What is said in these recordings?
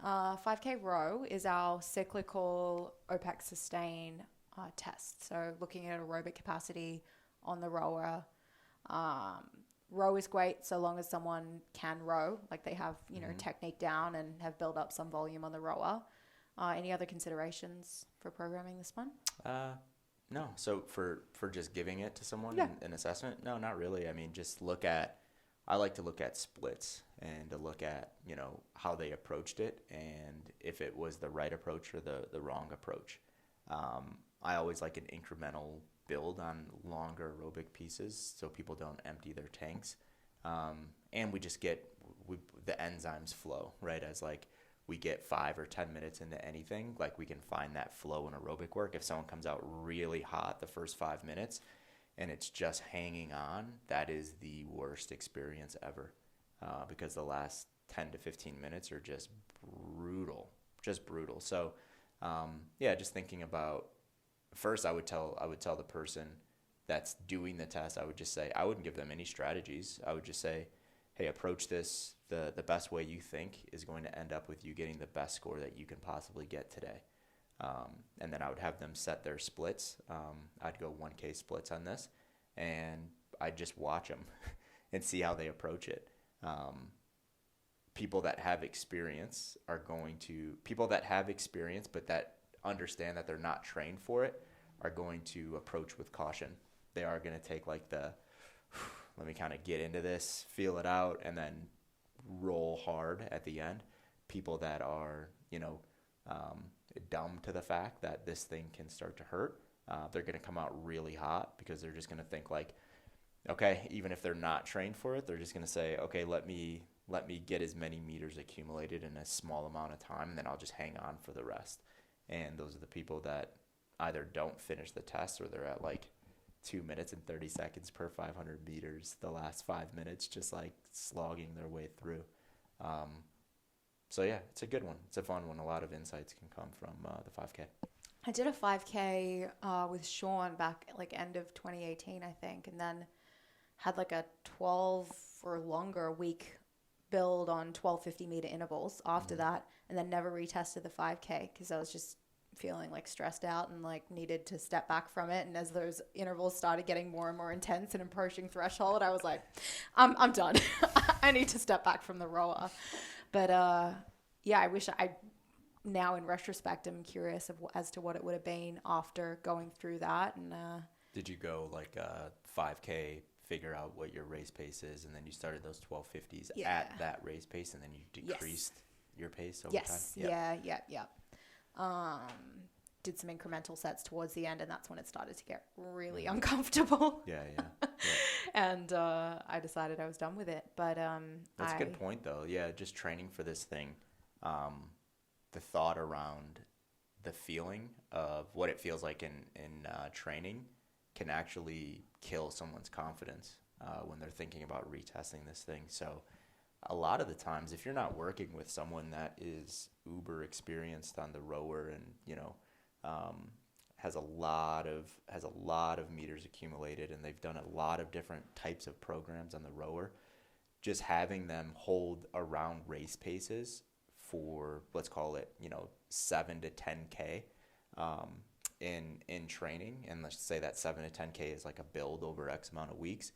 5K row is our cyclical OPEX sustain test. So looking at aerobic capacity on the rower. Row is great so long as someone can row, like they have, technique down and have built up some volume on the rower. Any other considerations for programming this one? No. So for just giving it to someone Yeah. in assessment, no, not really. I mean, I like to look at splits and to look at, how they approached it and if it was the right approach or the wrong approach. I always like an incremental build on longer aerobic pieces so people don't empty their tanks. And we just the enzymes flow, right? As like we get 5 or 10 minutes into anything, like we can find that flow in aerobic work. If someone comes out really hot the first 5 minutes and it's just hanging on, that is the worst experience ever, because the last 10 to 15 minutes are just brutal. So, just thinking about, first I would tell the person that's doing the test, I would just say, I wouldn't give them any strategies. I would just say, hey, approach this the best way you think is going to end up with you getting the best score that you can possibly get today. And then I would have them set their splits. I'd go 1K splits on this, and I'd just watch them and see how they approach it. People that have experience but that understand that they're not trained for it are going to approach with caution. They are going to take like let me kind of get into this, feel it out, and then roll hard at the end. People that are, dumb to the fact that this thing can start to hurt, they're going to come out really hot because they're just going to think like, okay, even if they're not trained for it, they're just going to say, okay, let me get as many meters accumulated in a small amount of time, and then I'll just hang on for the rest. And those are the people that either don't finish the test or they're at like 2 minutes and 30 seconds per 500 meters the last 5 minutes, just like slogging their way through. So yeah, it's a good one. It's a fun one. A lot of insights can come from the 5K. I did a 5K with Sean back like end of 2018, I think, and then had like a 12 or longer week build on 1250 meter intervals after that, and then never retested the 5K because I was just feeling like stressed out and like needed to step back from it. And as those intervals started getting more and more intense and approaching threshold, I was like, I'm done. I need to step back from the rower. But I wish now in retrospect, I'm curious as to what it would have been after going through that. And did you go like 5K, figure out what your race pace is, and then you started those 1250s at that race pace, and then you decreased your pace over time? Yeah. Did some incremental sets towards the end, and that's when it started to get really uncomfortable. Yeah. And I decided I was done with it. But that's a good point, though. Yeah, just training for this thing. The thought around the feeling of what it feels like in training can actually kill someone's confidence when they're thinking about retesting this thing. So a lot of the times, if you're not working with someone that is uber experienced on the rower and has a lot of meters accumulated, and they've done a lot of different types of programs on the rower, just having them hold around race paces for, let's call it, 7 to 10K in training, and let's say that 7 to 10K is like a build over X amount of weeks,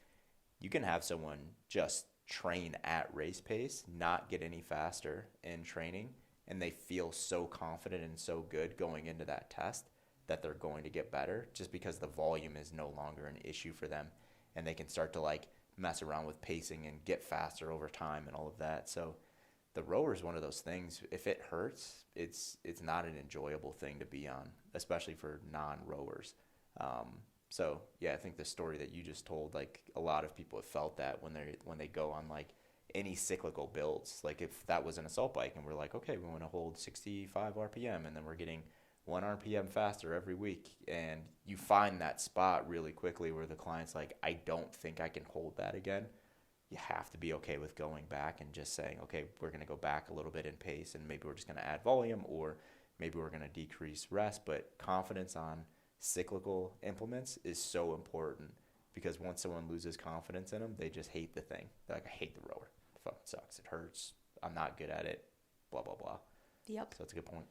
you can have someone just train at race pace, not get any faster in training, and they feel so confident and so good going into that test that they're going to get better just because the volume is no longer an issue for them, and they can start to like mess around with pacing and get faster over time and all of that. So the rower is one of those things. If it hurts, it's not an enjoyable thing to be on, especially for non-rowers. So yeah, I think the story that you just told, like a lot of people have felt that when they go on like any cyclical builds. Like if that was an assault bike and we're like, okay, we want to hold 65 RPM, and then we're getting 1 RPM faster every week, and you find that spot really quickly where the client's like, I don't think I can hold that again. You have to be okay with going back and just saying, okay, we're going to go back a little bit in pace, and maybe we're just going to add volume, or maybe we're going to decrease rest. But confidence on cyclical implements is so important, because once someone loses confidence in them, they just hate the thing. They're like, I hate the rower. It fucking sucks. It hurts. I'm not good at it. Blah, blah, blah. Yep. So that's a good point.